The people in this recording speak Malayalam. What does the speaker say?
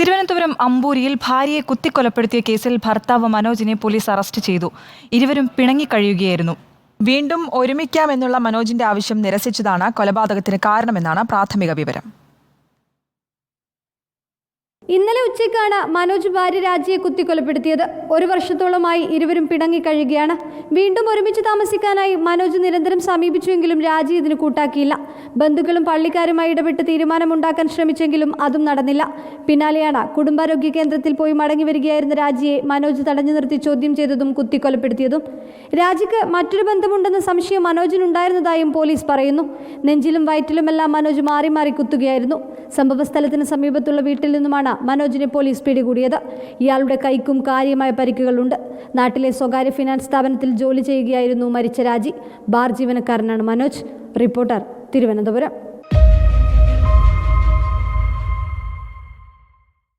തിരുവനന്തപുരം അമ്പൂരിയിൽ ഭാര്യയെ കുത്തിക്കൊലപ്പെടുത്തിയ കേസിൽ ഭർത്താവ് മനോജിനെ പോലീസ് അറസ്റ്റ് ചെയ്തു. ഇരുവരും പിണങ്ങിക്കഴിയുകയായിരുന്നു. വീണ്ടും ഒരുമിക്കാമെന്നുള്ള മനോജിന്റെ ആവശ്യം നിരസിച്ചതാണ് കൊലപാതകത്തിന് കാരണമെന്നാണ് പ്രാഥമിക വിവരം. ഇന്നലെ ഉച്ചയ്ക്കാണ് മനോജ് ഭാര്യ രാജിയെ കുത്തിക്കൊലപ്പെടുത്തിയത്. 1 വർഷത്തോളമായി ഇരുവരും പിണങ്ങിക്കഴിയുകയാണ്. വീണ്ടും ഒരുമിച്ച് താമസിക്കാനായി മനോജ് നിരന്തരം സമീപിച്ചുവെങ്കിലും രാജി ഇതിന് കൂട്ടാക്കിയില്ല. ബന്ധുക്കളും പള്ളിക്കാരുമായി ഇടപെട്ട് തീരുമാനമുണ്ടാക്കാൻ ശ്രമിച്ചെങ്കിലും അതും നടന്നില്ല. പിന്നാലെയാണ് കുടുംബാരോഗ്യ കേന്ദ്രത്തിൽ പോയി മടങ്ങി വരികയായിരുന്ന രാജിയെ മനോജ് തടഞ്ഞു നിർത്തി ചോദ്യം ചെയ്തതും കുത്തിക്കൊലപ്പെടുത്തിയതും. രാജിക്ക് മറ്റൊരു ബന്ധമുണ്ടെന്ന സംശയം മനോജിനുണ്ടായിരുന്നതായും പോലീസ് പറയുന്നു. നെഞ്ചിലും വയറ്റിലുമെല്ലാം മനോജ് മാറി മാറി കുത്തുകയായിരുന്നു. സംഭവസ്ഥലത്തിന് സമീപത്തുള്ള വീട്ടിൽ നിന്നുമാണ് മനോജിനെ പോലീസ് പിടികൂടിയത്. ഇയാളുടെ കൈക്കും കാര്യമായ പരിക്കുകളുണ്ട്. നാട്ടിലെ സ്വകാര്യ ഫിനാൻസ് സ്ഥാപനത്തിൽ ജോലി ചെയ്യുകയായിരുന്നു മരിച്ച രാജി. ബാർ ജീവനക്കാരനാണ് മനോജ്. റിപ്പോർട്ടർ, തിരുവനന്തപുരം.